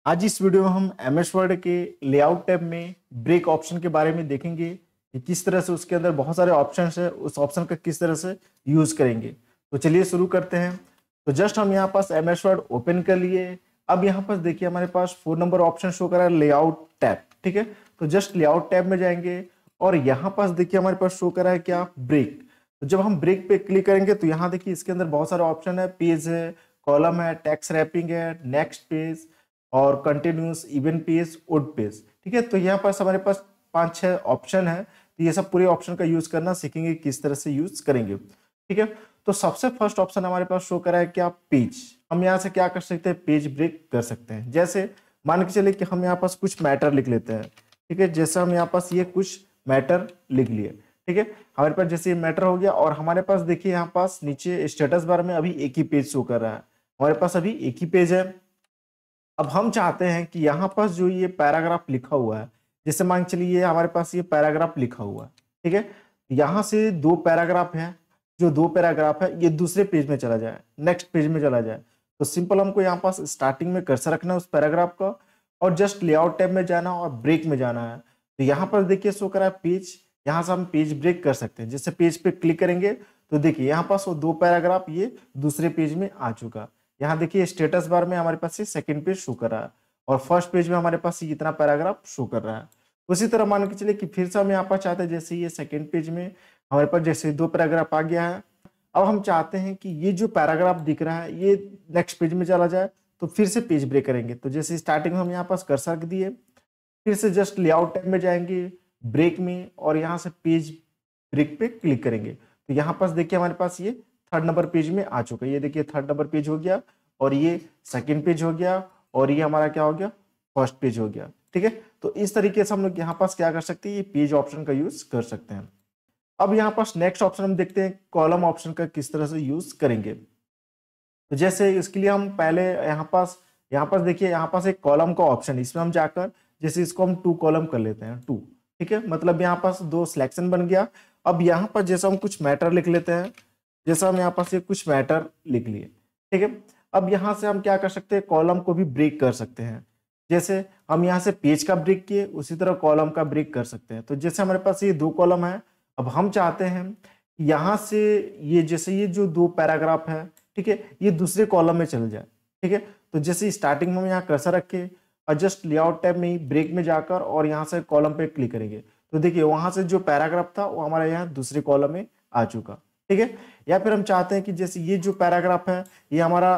आज इस वीडियो में हम एमएस वर्ड के लेआउट टैब में ब्रेक ऑप्शन के बारे में देखेंगे कि किस तरह से उसके अंदर बहुत सारे ऑप्शंस है, उस ऑप्शन का किस तरह से यूज करेंगे। तो चलिए शुरू करते हैं। तो जस्ट हम यहाँ पास एमएस वर्ड ओपन कर लिए। अब यहाँ पास देखिए हमारे पास 4 नंबर ऑप्शन शो कर रहा है लेआउट टैब। ठीक है, तो जस्ट लेआउट टैब में जाएंगे और यहाँ पास देखिए हमारे पास शो कर रहा है क्या, ब्रेक। तो जब हम ब्रेक पे क्लिक करेंगे तो यहाँ देखिए इसके अंदर बहुत सारे ऑप्शन है, पेज है, कॉलम है, टेक्स्ट रैपिंग है, नेक्स्ट पेज और continuous, even page, would page. ठीक है, तो यहाँ पास हमारे पास 5-6 ऑप्शन है। तो ये सब पूरे ऑप्शन का यूज करना सीखेंगे, किस तरह से यूज करेंगे। ठीक है, तो सबसे फर्स्ट ऑप्शन हमारे पास शो करा है क्या, पेज। हम यहाँ से क्या कर सकते हैं, पेज ब्रेक कर सकते हैं। जैसे मान के चले कि हम यहाँ पास कुछ मैटर लिख लेते हैं। ठीक है, जैसे हम यहाँ पास ये कुछ मैटर लिख लिए। ठीक है, हमारे पास जैसे ये मैटर हो गया और हमारे पास देखिए यहाँ पास नीचे स्टेटस बार में अभी एक ही पेज शो कर रहा है। हमारे पास अभी एक ही पेज है। अब हम चाहते हैं कि यहाँ पास जो ये पैराग्राफ लिखा हुआ है, जैसे मान के चलिए हमारे पास ये पैराग्राफ लिखा हुआ है। ठीक है, यहाँ से 2 पैराग्राफ है, जो 2 पैराग्राफ है ये दूसरे पेज में चला जाए, नेक्स्ट पेज में चला जाए। तो सिंपल हमको यहाँ पास स्टार्टिंग में कर्सर रखना है उस पैराग्राफ का और जस्ट लेआउट टैब में जाना और ब्रेक में जाना है। तो यहाँ पर देखिए शो करा है पेज, यहाँ से हम पेज ब्रेक कर सकते हैं। जैसे पेज पे क्लिक करेंगे तो देखिए यहाँ पास वो 2 पैराग्राफ ये दूसरे पेज में आ चुका। यहाँ देखिए स्टेटस बार में हमारे पास ये सेकंड पेज शो कर रहा है और फर्स्ट पेज में हमारे पास ये इतना पैराग्राफ शो कर रहा है। उसी तरह मान के चलिए कि फिर से हम यहाँ पर चाहते हैं, जैसे ये सेकंड पेज में हमारे पास जैसे 2 पैराग्राफ आ गया है। अब हम चाहते हैं कि ये जो पैराग्राफ दिख रहा है ये नेक्स्ट पेज में चला जाए, तो फिर से पेज ब्रेक करेंगे। तो जैसे स्टार्टिंग में हम यहाँ पास कर्सर रख दिए, फिर से जस्ट लेआउट टैब में जाएंगे, ब्रेक में, और यहाँ से पेज ब्रेक पे क्लिक करेंगे। तो यहाँ पास देखिए हमारे पास ये 3rd नंबर पेज में आ चुका है। ये देखिए 3rd नंबर पेज हो गया और ये सेकंड पेज हो गया और ये हमारा क्या हो गया, फर्स्ट पेज हो गया। ठीक है, तो इस तरीके से हम लोग यहाँ पास क्या कर सकते हैं, ये पेज ऑप्शन का यूज कर सकते हैं। अब यहाँ पास नेक्स्ट ऑप्शन हम देखते हैं कॉलम ऑप्शन का किस तरह से यूज करेंगे। तो जैसे इसके लिए हम पहले यहाँ पास देखिए यहाँ पास एक कॉलम का ऑप्शन, इसमें हम जाकर जैसे इसको हम 2 कॉलम कर लेते हैं, 2। ठीक है, मतलब यहाँ पास 2 सिलेक्शन बन गया। अब यहाँ पर जैसे हम कुछ मैटर लिख लेते हैं, जैसा हम यहाँ पास ये कुछ मैटर लिख लिए। ठीक है, अब यहाँ से हम क्या कर सकते हैं, कॉलम को भी ब्रेक कर सकते हैं। जैसे हम यहाँ से पेज का ब्रेक किए, उसी तरह कॉलम का ब्रेक कर सकते हैं। तो जैसे हमारे पास ये 2 कॉलम है, अब हम चाहते हैं यहाँ से ये जैसे ये जो 2 पैराग्राफ है, ठीक है, ये दूसरे कॉलम में चल जाए। ठीक है, तो जैसे स्टार्टिंग में हम यहाँ कर्सर रखे और जस्ट लेआउट टैब में ही ब्रेक में जाकर और यहाँ से कॉलम पे क्लिक करेंगे तो देखिए वहां से जो पैराग्राफ था वो हमारे यहाँ दूसरे कॉलम में आ चुका। ठीक है, या फिर हम चाहते हैं कि जैसे ये जो पैराग्राफ है ये हमारा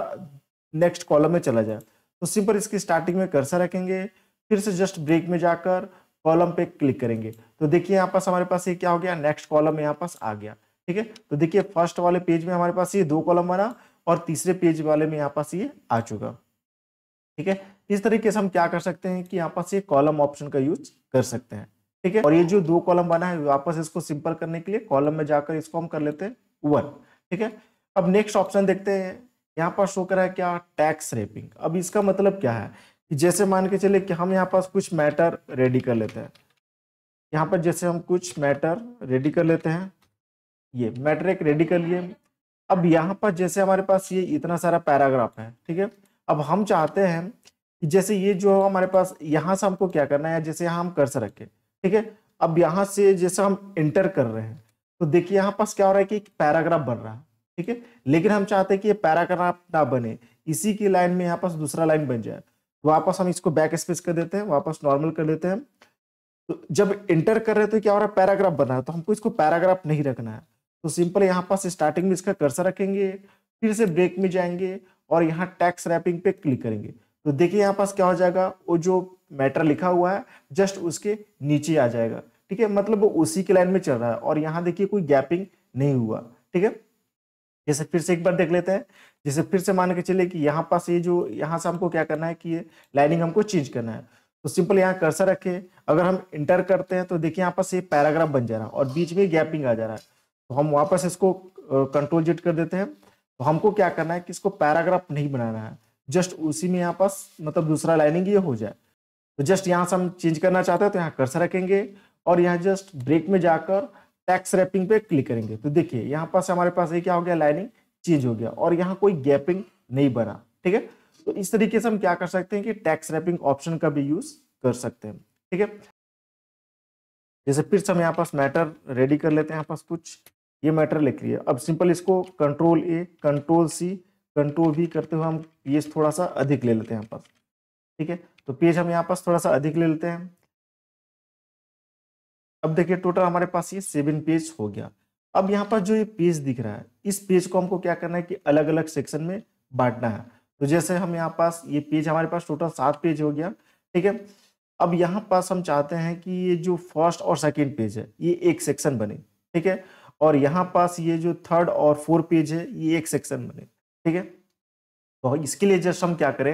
नेक्स्ट कॉलम में चला जाए, तो सिंपल इसकी स्टार्टिंग में कर्सर रखेंगे, फिर से जस्ट ब्रेक में जाकर कॉलम पे क्लिक करेंगे। तो देखिए यहाँ पास हमारे पास ये क्या हो गया, नेक्स्ट कॉलम में यहाँ पास आ गया। ठीक है, तो देखिए फर्स्ट वाले पेज में हमारे पास ये 2 कॉलम बना और तीसरे पेज वाले में यहाँ पास ये आ चुका। ठीक है, इस तरीके से हम क्या कर सकते हैं कि यहाँ पास ये कॉलम ऑप्शन का यूज कर सकते हैं। ठीक है, और ये जो 2 कॉलम बना है वापस इसको सिंपल करने के लिए कॉलम में जाकर इसको हम कर लेते हैं 1। ठीक है, अब नेक्स्ट ऑप्शन देखते हैं। यहाँ पर शो करा है क्या, टैक्स रैपिंग। अब इसका मतलब क्या है कि जैसे मान के चले कि हम यहाँ पास कुछ मैटर रेडी कर लेते हैं। यहाँ पर जैसे हम कुछ मैटर रेडी कर लेते हैं, ये मैटर एक रेडी कर लिए। अब यहाँ पर जैसे हमारे पास ये इतना सारा पैराग्राफ है। ठीक है, अब हम चाहते हैं कि जैसे ये जो हमारे पास यहाँ से हमको क्या करना है, जैसे यहाँ हम कर्सर रखें। ठीक है, अब यहाँ से जैसे हम इंटर कर रहे हैं तो देखिए यहाँ पास क्या हो रहा है कि एक पैराग्राफ बन रहा है। ठीक है, लेकिन हम चाहते हैं कि ये पैराग्राफ ना बने, इसी की लाइन में यहाँ पास दूसरा लाइन बन जाए। तो वापस हम इसको बैक स्पेस कर देते हैं, वापस नॉर्मल कर लेते हैं। तो जब इंटर कर रहे हैं तो क्या हो रहा है, पैराग्राफ बन रहा है, तो हमको इसको पैराग्राफ नहीं रखना है। तो सिंपल यहाँ पास स्टार्टिंग में इसका कर्सर रखेंगे, फिर से ब्रेक में जाएंगे और यहाँ टैक्स रैपिंग पे क्लिक करेंगे। तो देखिए यहाँ पास क्या हो जाएगा, वो जो मैटर लिखा हुआ है जस्ट उसके नीचे आ जाएगा। ठीक है, मतलब वो उसी के लाइन में चल रहा है और यहाँ देखिए कोई गैपिंग नहीं हुआ। ठीक है, जैसे फिर से एक बार देख लेते हैं। जैसे फिर से मान के चले कि यहाँ पास ये जो यहाँ से हमको क्या करना है कि ये लाइनिंग हमको चेंज करना है। तो सिंपल यहाँ कर्सर रखे, अगर हम इंटर करते हैं तो देखिए यहाँ पास ये पैराग्राफ बन जा रहा है और बीच में गैपिंग आ जा रहा है। तो हम वापस इसको कंट्रोल जेड कर देते हैं। तो हमको क्या करना है कि इसको पैराग्राफ नहीं बनाना है, जस्ट उसी में यहाँ पास मतलब दूसरा लाइनिंग ये हो जाए। तो जस्ट यहाँ से हम चेंज करना चाहते हैं तो यहाँ कर्सर रखेंगे और यहाँ जस्ट ब्रेक में जाकर टैक्स रैपिंग पे क्लिक करेंगे। तो देखिए यहाँ पास हमारे पास ये क्या हो गया, लाइनिंग चेंज हो गया और यहाँ कोई गैपिंग नहीं बना। ठीक है, तो इस तरीके से हम क्या कर सकते हैं कि टेक्स्ट रैपिंग ऑप्शन का भी यूज कर सकते हैं। ठीक है, जैसे फिर से हम यहाँ पास मैटर रेडी कर लेते हैं, यहाँ पास कुछ ये मैटर लिख लिया। अब सिंपल इसको control A, control C, control V करते हुए हम पेज थोड़ा सा अधिक ले लेते हैं यहाँ पास। ठीक है, तो पेज हम यहाँ पास थोड़ा सा अधिक ले लेते हैं। अब देखिए टोटल हमारे पास ये 7 पेज हो गया। अब यहाँ पर जो ये पेज दिख रहा है, इस पेज को हमको क्या करना है कि अलग अलग सेक्शन में बांटना है। तो जैसे हम यहाँ पास ये पेज हमारे पास टोटल 7 पेज हो गया। ठीक है, अब यहाँ पास हम चाहते हैं कि ये जो फर्स्ट और सेकेंड पेज है ये एक सेक्शन बने। ठीक है, और यहाँ पास ये जो थर्ड और फोर्थ पेज है ये एक सेक्शन बने। ठीक है, तो इसके लिए जस्ट हम क्या करें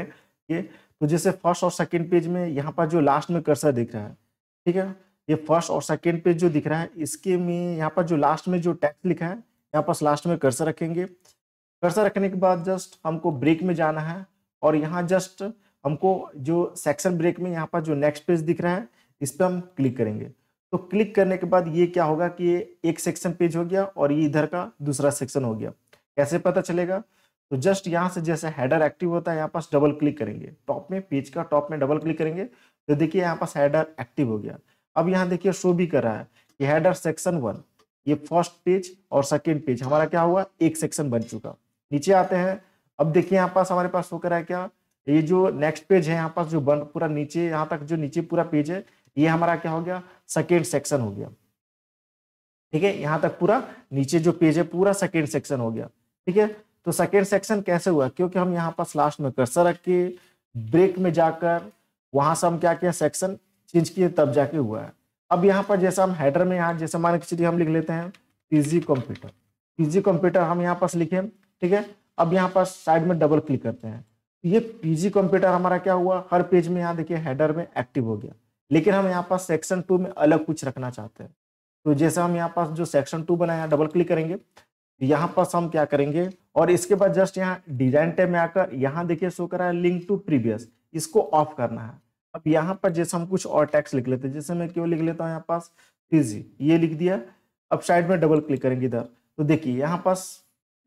ये, तो जैसे फर्स्ट और सेकेंड पेज में यहाँ पर जो लास्ट में कर्सर दिख रहा है, ठीक है, ये फर्स्ट और सेकेंड पेज जो दिख रहा है इसके में यहाँ पर जो लास्ट में जो टेक्स्ट लिखा है यहाँ पर लास्ट में कर्सर रखेंगे। कर्सर रखने के बाद जस्ट हमको ब्रेक में जाना है और यहाँ जस्ट हमको जो सेक्शन ब्रेक में यहाँ पर जो नेक्स्ट पेज दिख रहा है इस पर हम क्लिक करेंगे। तो क्लिक करने के बाद ये क्या होगा कि ये एक सेक्शन पेज हो गया और ये इधर का दूसरा सेक्शन हो गया। कैसे पता चलेगा? तो जस्ट यहाँ से जैसे हेडर एक्टिव होता है यहाँ पास डबल क्लिक करेंगे, टॉप में पेज का टॉप में डबल क्लिक करेंगे तो देखिए यहाँ पास हेडर एक्टिव हो गया। अब यहाँ देखिए शो भी कर रहा है कि हेडर सेक्शन 1, ये फर्स्ट पेज और सेकेंड पेज हमारा क्या हुआ, एक सेक्शन बन चुका। नीचे आते हैं, अब देखिए यहाँ पास हमारे पास शो कर रहा है क्या, ये जो नेक्स्ट पेज है यहाँ पास जो बन पूरा नीचे यहाँ तक जो नीचे पूरा पेज है ये हमारा क्या हो गया, सेकेंड सेक्शन हो गया। ठीक है, यहाँ तक पूरा नीचे जो पेज है पूरा सेकेंड सेक्शन हो गया। ठीक है, तो सेकेंड सेक्शन कैसे हुआ, क्योंकि हम यहाँ पास लास्ट में कर्सर रख के ब्रेक में जाकर वहां से हम क्या किया, सेक्शन चेंज किए तब जाके हुआ है। अब यहाँ पर जैसा हम हेडर में यहाँ जैसे मान के चलिए हम लिख लेते हैं पीजी कंप्यूटर, पीजी कंप्यूटर हम यहाँ पास लिखे। ठीक है, अब यहाँ पास साइड में डबल क्लिक करते हैं, ये पीजी कंप्यूटर हमारा क्या हुआ, हर पेज में यहाँ देखिए हेडर में एक्टिव हो गया। लेकिन हम यहाँ पास सेक्शन 2 में अलग कुछ रखना चाहते हैं। तो जैसे हम यहाँ पास जो सेक्शन 2 बनाया डबल क्लिक करेंगे, यहाँ पास हम क्या करेंगे और इसके बाद जस्ट यहाँ डिजाइन टैब में आकर यहाँ देखिए शो करा है लिंक टू प्रीवियस, इसको ऑफ करना है। अब यहाँ पर जैसे हम कुछ और टेक्स्ट लिख लेते हैं, जैसे मैं क्यों लिख लेता हूँ यहाँ पास पीजी, ये लिख दिया। अब साइड में डबल क्लिक करेंगे इधर तो देखिए यहाँ पास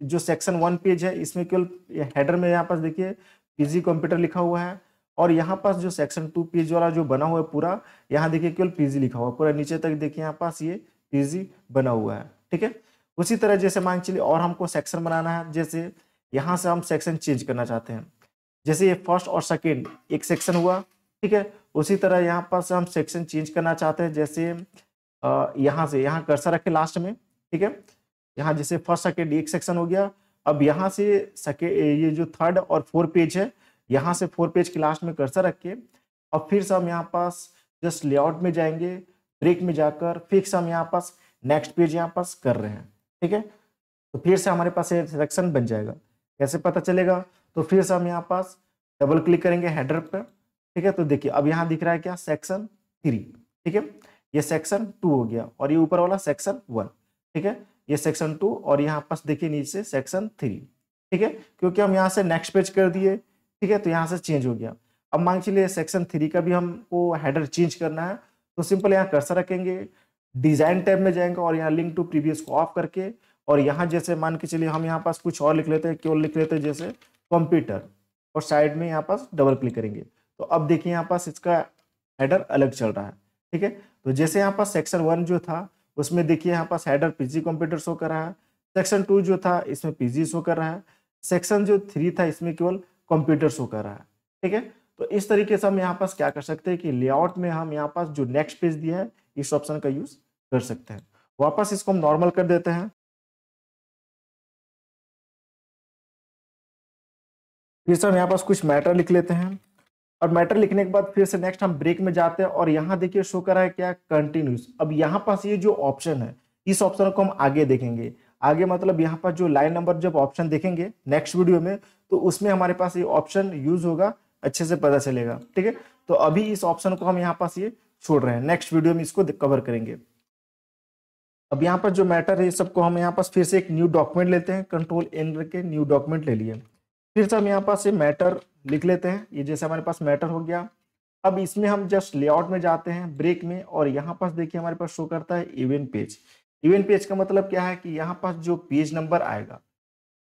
जो सेक्शन 1 पेज है इसमें केवल हेडर में यहाँ पास देखिए पीजी कंप्यूटर लिखा हुआ है और यहाँ पास जो सेक्शन 2 पेज वाला जो बना हुआ है पूरा यहाँ देखिए केवल पीजी लिखा हुआ है, पूरा नीचे तक देखिए यहाँ पास ये पीजी बना हुआ है। ठीक है, उसी तरह जैसे मान चलिए और हमको सेक्शन बनाना है, जैसे यहाँ से हम सेक्शन चेंज करना चाहते हैं, जैसे ये फर्स्ट और सेकेंड एक सेक्शन हुआ। ठीक है, उसी तरह यहाँ पास हम सेक्शन चेंज करना चाहते हैं, जैसे यहाँ से यहाँ कर्सर रखे लास्ट में। ठीक है, यहाँ जैसे फर्स्ट सेकेंड एक सेक्शन हो गया, अब यहाँ से ये जो थर्ड और फोर्थ पेज है यहाँ से फोर्थ पेज के लास्ट में कर्सर रख के अब फिर से हम यहाँ पास जस्ट लेआउट में जाएंगे, ब्रेक में जाकर फिक्स हम यहाँ पास नेक्स्ट पेज यहाँ पास कर रहे हैं। ठीक है, तो फिर से हमारे पास सेक्शन बन जाएगा। कैसे पता चलेगा, तो फिर से हम यहाँ पास डबल क्लिक करेंगे हेडर पर। ठीक है, तो देखिए अब यहाँ दिख रहा है क्या, सेक्शन 3। ठीक है, ये सेक्शन 2 हो गया और ये ऊपर वाला सेक्शन 1। ठीक है, ये सेक्शन 2 और यहाँ पास देखिए नीचे सेक्शन 3। ठीक है, क्योंकि हम यहाँ से नेक्स्ट पेज कर दिए। ठीक है, तो यहाँ से चेंज हो गया। अब मान चलिए सेक्शन 3 का भी हमको हेडर चेंज करना है, तो सिंपल यहाँ कर्सर रखेंगे, डिजाइन टैब में जाएंगे और यहाँ लिंक टू प्रीवियस को ऑफ करके और यहाँ जैसे मान के चलिए हम यहाँ पास कुछ और लिख लेते हैं, केवल लिख लेते हैं जैसे कंप्यूटर और साइड में यहाँ पास डबल क्लिक करेंगे तो अब देखिए यहाँ पास इसका हेडर अलग चल रहा है। ठीक है, तो जैसे यहाँ पास सेक्शन 1 जो था उसमें देखिए यहाँ पास हेडर पीजी कंप्यूटर शो कर रहा है, सेक्शन 2 जो था इसमें पीजी शो कर रहा है, सेक्शन जो 3 था इसमें केवल कंप्यूटर शो कर रहा है। ठीक है, तो इस तरीके से हम यहाँ पास क्या कर सकते हैं कि लेआउट में हम यहाँ पास जो नेक्स्ट पेज दिया है इस ऑप्शन का यूज कर सकते हैं। वापस इसको हम नॉर्मल कर देते हैं, फिर से हम यहाँ पास कुछ मैटर लिख लेते हैं और मैटर लिखने के बाद फिर से नेक्स्ट हम ब्रेक में जाते हैं और यहाँ देखिए शो कर रहा है क्या, कंटिन्यूस। अब यहाँ पास ये जो ऑप्शन है इस ऑप्शन को हम आगे देखेंगे, आगे मतलब यहाँ पर जो लाइन नंबर जब ऑप्शन देखेंगे नेक्स्ट वीडियो में तो उसमें हमारे पास ये ऑप्शन यूज होगा, अच्छे से पता चलेगा। ठीक है, तो अभी इस ऑप्शन को हम यहाँ पास ये छोड़ रहे हैं, नेक्स्ट वीडियो में इसको कवर करेंगे। अब यहाँ पर जो मैटर है सबको हम यहाँ पास फिर से एक न्यू डॉक्यूमेंट लेते हैं, कंट्रोल एन करके न्यू डॉक्यूमेंट ले लिए। फिर से हम यहाँ पास ये मैटर लिख लेते हैं, ये जैसे हमारे पास मैटर हो गया। अब इसमें हम जस्ट लेआउट में जाते हैं ब्रेक में और यहाँ पास देखिए हमारे पास शो करता है इवेंट पेज। इवेंट पेज का मतलब क्या है कि यहाँ पास जो पेज नंबर आएगा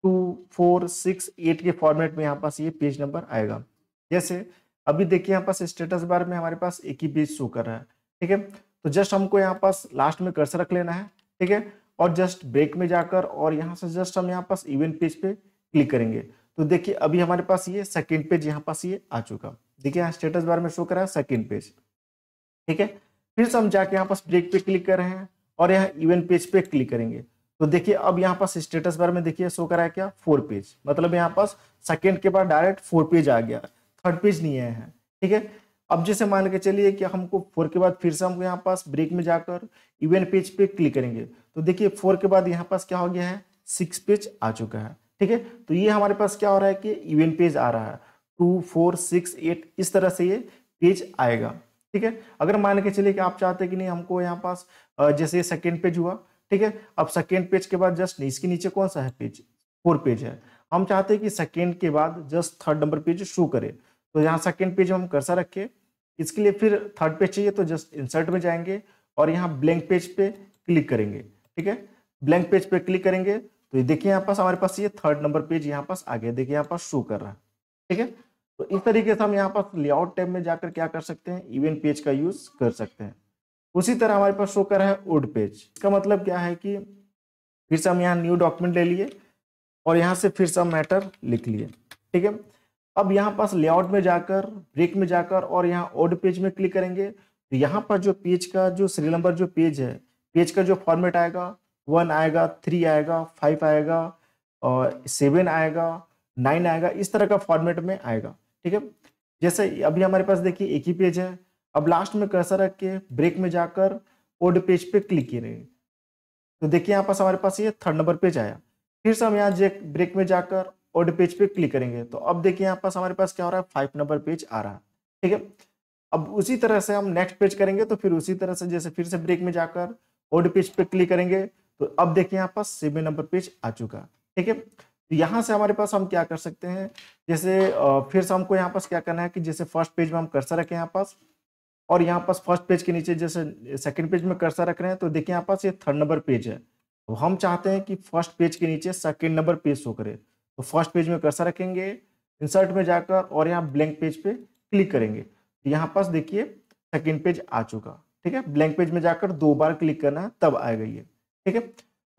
2, 4, 6, 8 के फॉर्मेट में यहाँ पास ये पेज नंबर आएगा। जैसे अभी देखिए यहाँ पास स्टेटस बार में हमारे पास एक ही पेज शो कर रहा है, ठीक है। तो जस्ट हमको यहाँ पास लास्ट में कर्सर रख लेना है, ठीक है, और जस्ट ब्रेक में जाकर और यहाँ से जस्ट हम यहाँ पास इवेंट पेज पे क्लिक करेंगे। तो देखिए अभी हमारे पास ये सेकेंड पेज यहाँ पास ये आ चुका। देखिए यहाँ स्टेटस बार में शो कर रहा है सेकेंड पेज, ठीक है। फिर से हम जाके यहाँ पास ब्रेक पे क्लिक कर रहे हैं और यहाँ इवेंट पेज पे क्लिक करेंगे। तो देखिए अब यहाँ पास स्टेटस बार में देखिए शो करा है क्या, 4 पेज, मतलब यहाँ पास सेकेंड के बाद डायरेक्ट 4 पेज आ गया, थर्ड पेज नहीं आया है, ठीक है। अब जैसे मान के चलिए कि हमको 4 के बाद फिर से हमको यहाँ पास ब्रेक में जाकर इवेंट पेज पे क्लिक करेंगे। तो देखिए 4 के बाद यहाँ पास क्या हो गया है, 6 पेज आ चुका है, ठीक है। तो ये हमारे पास क्या हो रहा है कि इवेंट पेज आ रहा है, 2, 4, 6, 8 इस तरह से ये पेज आएगा, ठीक है। अगर मान के चलिए कि आप चाहते हैं कि नहीं हमको यहाँ पास जैसे सेकेंड पेज हुआ, ठीक है, अब सेकेंड पेज के बाद जस्ट इसके नीचे कौन सा है पेज, 4 पेज है, हम चाहते हैं कि सेकेंड के बाद just third number page show करे। तो यहाँ सेकेंड पेज में हम कर्सर रखे, इसके लिए फिर थर्ड पेज चाहिए तो जस्ट इंसर्ट में जाएंगे और यहाँ ब्लैंक पेज पे क्लिक करेंगे, ठीक है। ब्लैंक पेज पे क्लिक करेंगे तो ये देखिए यहाँ पास हमारे पास ये थर्ड नंबर पेज यहाँ पास आ गया, देखिए यहाँ पास शो कर रहा है, ठीक है। तो इस तरीके से हम यहाँ पास लेआउट टैब में जाकर क्या कर सकते हैं, इवेंट पेज का यूज कर सकते हैं। उसी तरह हमारे पास शो कर रहा है ओड पेज। इसका मतलब क्या है कि फिर से हम यहाँ न्यू डॉक्यूमेंट ले लिए और यहाँ से फिर से हम मैटर लिख लिए, ठीक है। अब यहाँ पास लेआउट में जाकर ब्रेक में जाकर और यहाँ ओड पेज में क्लिक करेंगे तो यहाँ पर जो पेज का जो सीरियल नंबर जो पेज है, पेज का जो फॉर्मेट आएगा 1 आएगा, 3 आएगा, 5 आएगा और 7 आएगा, 9 आएगा, इस तरह का फॉर्मेट में आएगा, ठीक है। जैसे अभी हमारे पास देखिए एक ही पेज है, अब लास्ट में कर्सर रख के ब्रेक में जाकर ओड पेज पे क्लिक करेंगे तो देखिए यहाँ पास हमारे पास ये थर्ड नंबर पेज आया। फिर से हम यहाँ ब्रेक में जाकर ओड पेज पे क्लिक करेंगे तो अब देखिए यहाँ पास हमारे पास क्या हो रहा है, 5 नंबर पेज आ रहा है, ठीक है। अब उसी तरह से हम नेक्स्ट पेज करेंगे तो फिर उसी तरह से जैसे फिर से ब्रेक में जाकर ओड पेज पे क्लिक करेंगे तो अब देखिए यहाँ पास 7 नंबर पेज आ चुका, ठीक है। तो यहाँ से हमारे पास हम क्या कर सकते हैं, जैसे फिर से हमको यहाँ पास क्या करना है कि जैसे फर्स्ट पेज में हम कर्सर रखें यहाँ पास और यहाँ पास फर्स्ट पेज के नीचे जैसे सेकंड पेज में कर्सर रख रहे हैं तो देखिए यहाँ पास ये थर्ड नंबर पेज है। तो हम चाहते हैं कि फर्स्ट पेज के नीचे सेकंड नंबर पेज शो करे तो फर्स्ट पेज में कर्सर रखेंगे, इंसर्ट में जाकर और यहाँ ब्लैंक पेज पे क्लिक करेंगे तो यहाँ पास देखिए सेकंड पेज आ चुका, ठीक है। ब्लैंक पेज में जाकर 2 बार क्लिक करना है तब आएगा ये, ठीक है।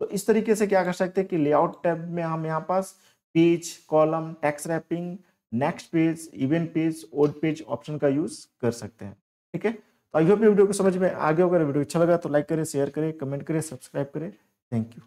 तो इस तरीके से क्या कर सकते हैं कि लेआउट टैब में हम यहाँ पास page, column, text wrapping, next page, even page, odd page option का यूज कर सकते हैं, ठीक है। तो आई होप ये वीडियो को समझ में आ गया होगा। वीडियो अच्छा लगा तो लाइक करें, शेयर करें, कमेंट करें, सब्सक्राइब करें। Thank you.